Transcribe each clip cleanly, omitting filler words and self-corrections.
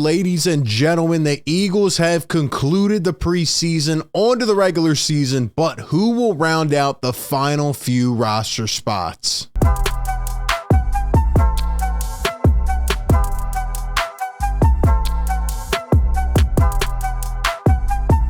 Ladies and gentlemen, the Eagles have concluded the preseason, on to the regular season, but who will round out the final few roster spots?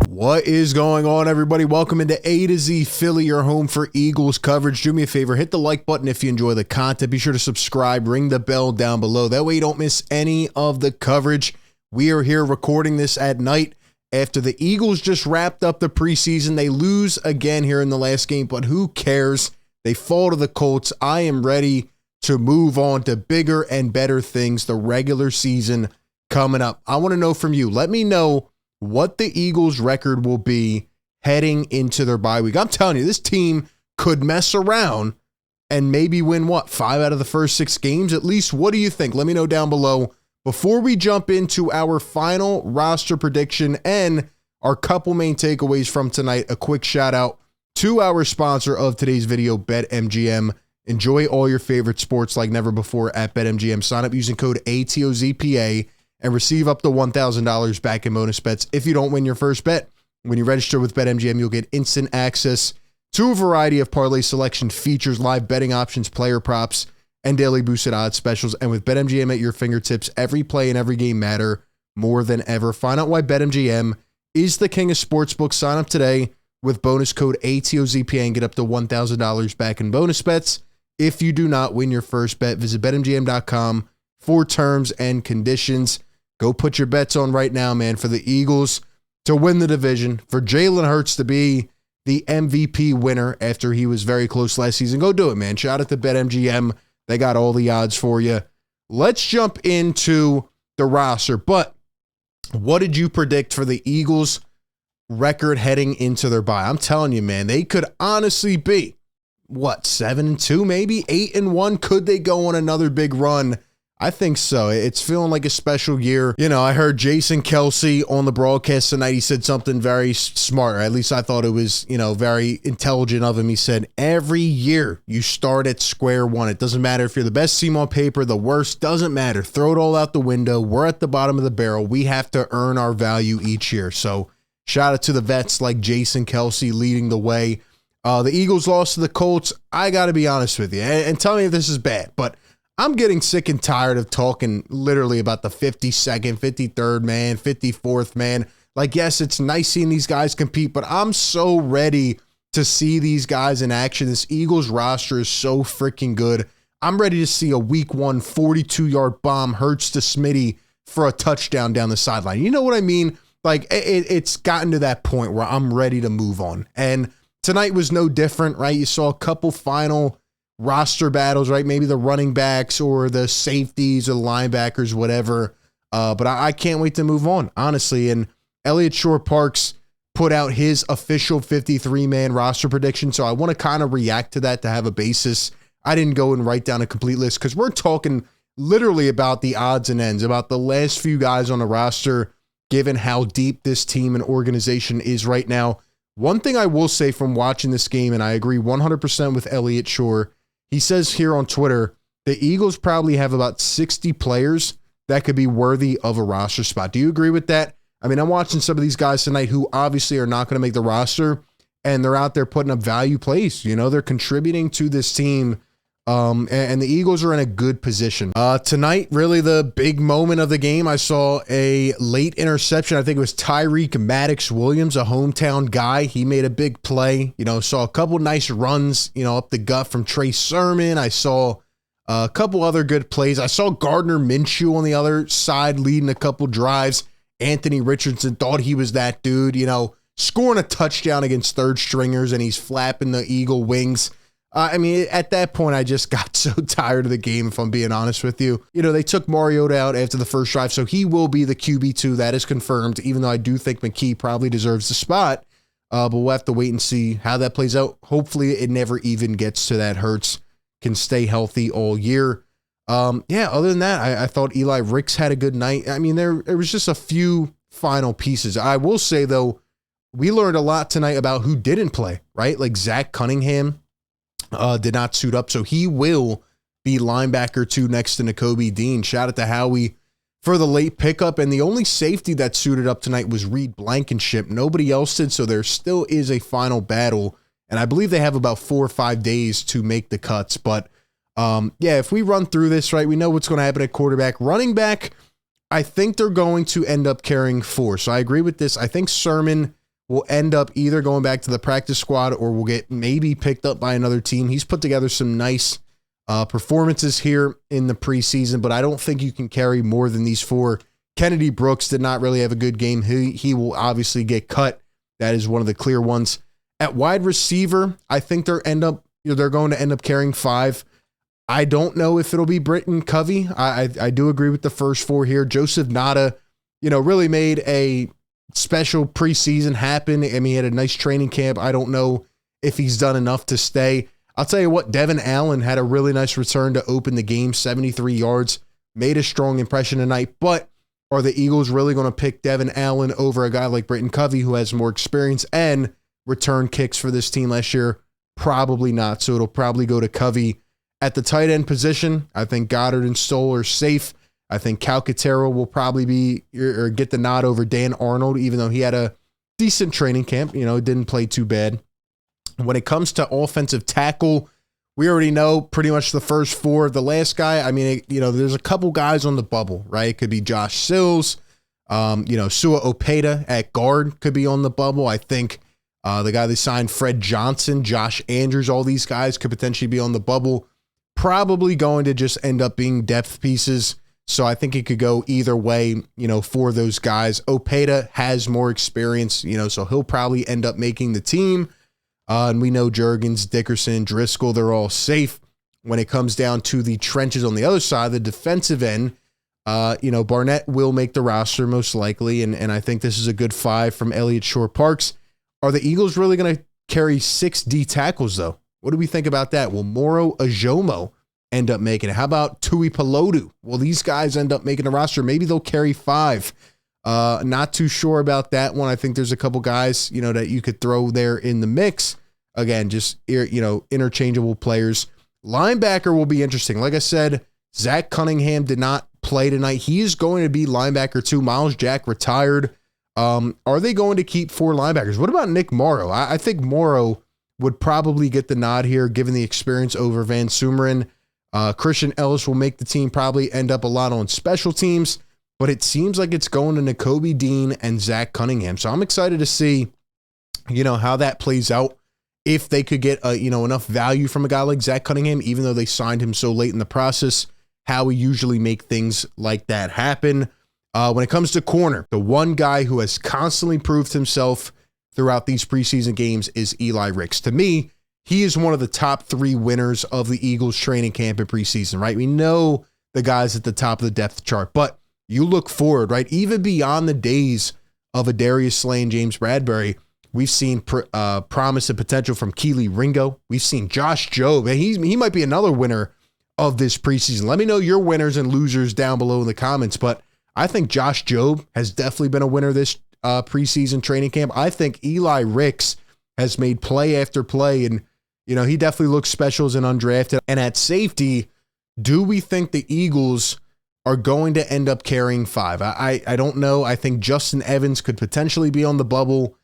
What is going on, everybody? Welcome into A to Z Philly, your home for Eagles coverage. Do me a favor, hit the like button if you enjoy the content. Be sure to subscribe, ring the bell down below. That way you don't miss any of the coverage. We are here recording this at night after the Eagles just wrapped up the preseason. They lose again here in the last game, but who cares? They fall to the Colts. I am ready to move on to bigger and better things, the regular season coming up. I want to know from you. Let me know what the Eagles' record will be heading into their bye week. I'm telling you, this team could mess around and maybe win, 5 out of the first 6 games at least? What do you think? Let me know down below. Before we jump into our final roster prediction and our couple main takeaways from tonight, a quick shout out to our sponsor of today's video, BetMGM. Enjoy all your favorite sports like never before at BetMGM. Sign up using code ATOZPA and receive up to $1,000 back in bonus bets if you don't win your first bet. When you register with BetMGM, you'll get instant access to a variety of parlay selection features, live betting options, player props, and daily boosted odds specials. And with BetMGM at your fingertips, every play and every game matter more than ever. Find out why BetMGM is the king of sportsbooks. Sign up today with bonus code ATOZPA and get up to $1,000 back in bonus bets if you do not win your first bet. Visit BetMGM.com for terms and conditions. Go put your bets on right now, man, for the Eagles to win the division, for Jalen Hurts to be the MVP winner after he was very close last season. Go do it, man. Shout out to BetMGM. They got all the odds for you. Let's jump into the roster. But what did you predict for the Eagles' record heading into their bye? I'm telling you, man, they could honestly be, 7-2, maybe 8-1? Could they go on another big run? I think so. It's feeling like a special year. You know, I heard Jason Kelce on the broadcast tonight. He said something very smart, or at least I thought it was, very intelligent of him. He said, every year you start at square one. It doesn't matter if you're the best team on paper, the worst, doesn't matter. Throw it all out the window. We're at the bottom of the barrel. We have to earn our value each year. So shout out to the vets like Jason Kelce leading the way. The Eagles lost to the Colts. I got to be honest with you, and tell me if this is bad, but I'm getting sick and tired of talking literally about the 52nd, 53rd man, 54th man. Like, yes, it's nice seeing these guys compete, but I'm so ready to see these guys in action. This Eagles roster is so freaking good. I'm ready to see a week 1 42-yard bomb Hurts to Smitty for a touchdown down the sideline. You know what I mean? Like, it's gotten to that point where I'm ready to move on. And tonight was no different, right? You saw a couple final roster battles, right? Maybe the running backs or the safeties or the linebackers, whatever. But I can't wait to move on, honestly. And Elliott Shore-Parks put out his official 53-man roster prediction, so I want to kind of react to that to have a basis. I didn't go and write down a complete list because we're talking literally about the odds and ends, about the last few guys on the roster, given how deep this team and organization is right now. One thing I will say from watching this game, and I agree 100% with Elliott Shore, he says here on Twitter, the Eagles probably have about 60 players that could be worthy of a roster spot. Do you agree with that? I mean, I'm watching some of these guys tonight who obviously are not going to make the roster, and they're out there putting up value plays. They're contributing to this team, and the Eagles are in a good position. Tonight, really the big moment of the game, I saw a late interception. I think it was Tyreek Maddox-Williams, a hometown guy. He made a big play. Saw a couple nice runs, up the gut from Trey Sermon. I saw a couple other good plays. I saw Gardner Minshew on the other side leading a couple drives. Anthony Richardson thought he was that dude, scoring a touchdown against third stringers, and he's flapping the Eagle wings. I mean, at that point, I just got so tired of the game, if I'm being honest with you. They took Mariota out after the first drive, so he will be the QB2. That is confirmed, even though I do think McKee probably deserves the spot. But we'll have to wait and see how that plays out. Hopefully, it never even gets to that. Hurts can stay healthy all year. Other than that, I thought Eli Ricks had a good night. I mean, there was just a few final pieces. I will say, though, we learned a lot tonight about who didn't play, right? Like Zach Cunningham did not suit up, so he will be linebacker 2 next to Nakobe Dean. Shout out to Howie for the late pickup, and the only safety that suited up tonight was Reed Blankenship. Nobody else did, so there still is a final battle, and I believe they have about 4 or 5 days to make the cuts. But yeah, if we run through this, right, we know what's going to happen at quarterback. Running back, I think they're going to end up carrying 4. So I agree with this. I think Sermon will end up either going back to the practice squad or will get maybe picked up by another team. He's put together some nice performances here in the preseason, but I don't think you can carry more than these 4. Kennedy Brooks did not really have a good game. He will obviously get cut. That is one of the clear ones. At wide receiver, I think they're going to end up carrying 5. I don't know if it'll be Britton Covey. I do agree with the first 4 here. Joseph Nada, really made a special preseason happen. I mean, he had a nice training camp. I don't know if he's done enough to stay. I'll tell you what, Devin Allen had a really nice return to open the game, 73 yards, made a strong impression tonight. But are the Eagles really going to pick Devin Allen over a guy like Britton Covey, who has more experience and return kicks for this team last year? Probably not. So it'll probably go to Covey. At the tight end position, I think Goddard and Stoll are safe. I think Calcaterra will probably be or get the nod over Dan Arnold, even though he had a decent training camp. Didn't play too bad. When it comes to offensive tackle, we already know pretty much the first 4. The last guy, I mean, there's a couple guys on the bubble, right? It could be Josh Sills. Sua Opeta at guard could be on the bubble. I think the guy they signed, Fred Johnson, Josh Andrews, all these guys could potentially be on the bubble. Probably going to just end up being depth pieces. So I think it could go either way, for those guys. Opeta has more experience, so he'll probably end up making the team. And we know Juergens, Dickerson, Driscoll, they're all safe. When it comes down to the trenches on the other side, the defensive end, Barnett will make the roster most likely. And I think this is a good 5 from Elliott Shore-Parks. Are the Eagles really going to carry 6 D tackles, though? What do we think about that? Will Moro Ajomo end up making it? How about Tui Pelodu? Will these guys end up making the roster? Maybe they'll carry 5. Not too sure about that one. I think there's a couple guys, that you could throw there in the mix. Again, just, interchangeable players. Linebacker will be interesting. Like I said, Zach Cunningham did not play tonight. He is going to be linebacker 2. Miles Jack retired. Are they going to keep 4 linebackers? What about Nick Morrow? I think Morrow would probably get the nod here, given the experience over Van Sumeren. Christian Ellis will make the team, probably end up a lot on special teams, but it seems like it's going to Nakobe Dean and Zach Cunningham. So I'm excited to see, how that plays out. If they could get, enough value from a guy like Zach Cunningham, even though they signed him so late in the process, how we usually make things like that happen. When it comes to corner, the one guy who has constantly proved himself throughout these preseason games is Eli Ricks. To me, he is one of the top 3 winners of the Eagles training camp in preseason, right? We know the guys at the top of the depth chart, but you look forward, right? Even beyond the days of Adarius Slay and James Bradbury, we've seen promise and potential from Keely Ringo. We've seen Josh Jobe, and he might be another winner of this preseason. Let me know your winners and losers down below in the comments, but I think Josh Jobe has definitely been a winner this preseason training camp. I think Eli Ricks has made play after play, and he definitely looks special as an undrafted. And at safety, do we think the Eagles are going to end up carrying 5? I don't know. I think Justin Evans could potentially be on the bubble.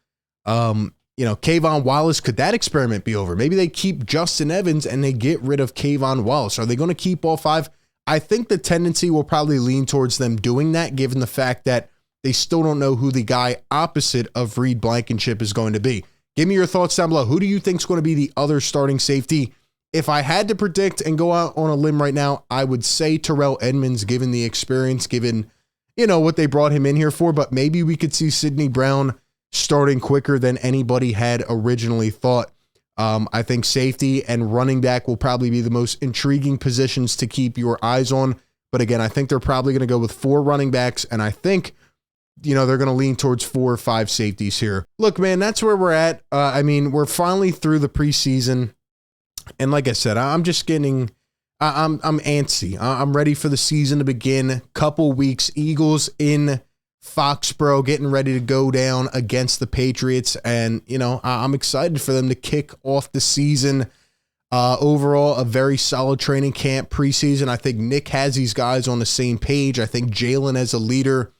Kayvon Wallace, could that experiment be over? Maybe they keep Justin Evans and they get rid of Kayvon Wallace. Are they going to keep all 5? I think the tendency will probably lean towards them doing that, given the fact that they still don't know who the guy opposite of Reed Blankenship is going to be. Give me your thoughts down below. Who do you think is going to be the other starting safety? If I had to predict and go out on a limb right now, I would say Terrell Edmonds, given the experience, given, what they brought him in here for, but maybe we could see Sidney Brown starting quicker than anybody had originally thought. I think safety and running back will probably be the most intriguing positions to keep your eyes on. But again, I think they're probably going to go with 4 running backs, and I think, they're going to lean towards 4 or 5 safeties here. Look, man, that's where we're at. We're finally through the preseason. And like I said, I'm just getting, I'm antsy. I'm ready for the season to begin. Couple weeks, Eagles in Foxborough, getting ready to go down against the Patriots. And, I'm excited for them to kick off the season. Overall, a very solid training camp preseason. I think Nick has these guys on the same page. I think Jalen as a leader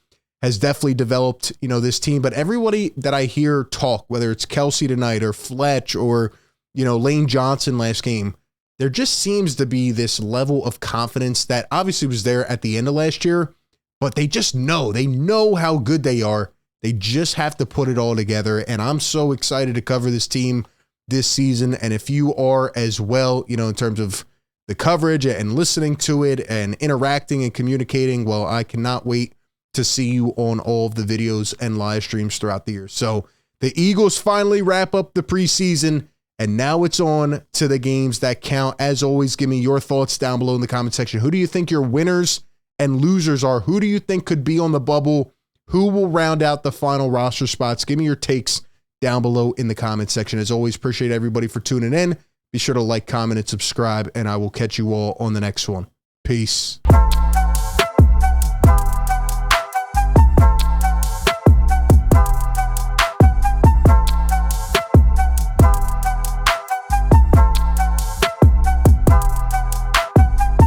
has definitely developed, this team. But everybody that I hear talk, whether it's Kelsey tonight or Fletch or, Lane Johnson last game, there just seems to be this level of confidence that obviously was there at the end of last year, but they just know. They know how good they are. They just have to put it all together. And I'm so excited to cover this team this season. And if you are as well, in terms of the coverage and listening to it and interacting and communicating, well, I cannot wait to see you on all of the videos and live streams throughout the year. So the Eagles finally wrap up the preseason, and now it's on to the games that count. As always, give me your thoughts down below in the comment section. Who do you think your winners and losers are? Who do you think could be on the bubble? Who will round out the final roster spots? Give me your takes down below in the comment section. As always, appreciate everybody for tuning in. Be sure to like, comment, and subscribe, and I will catch you all on the next one. Peace.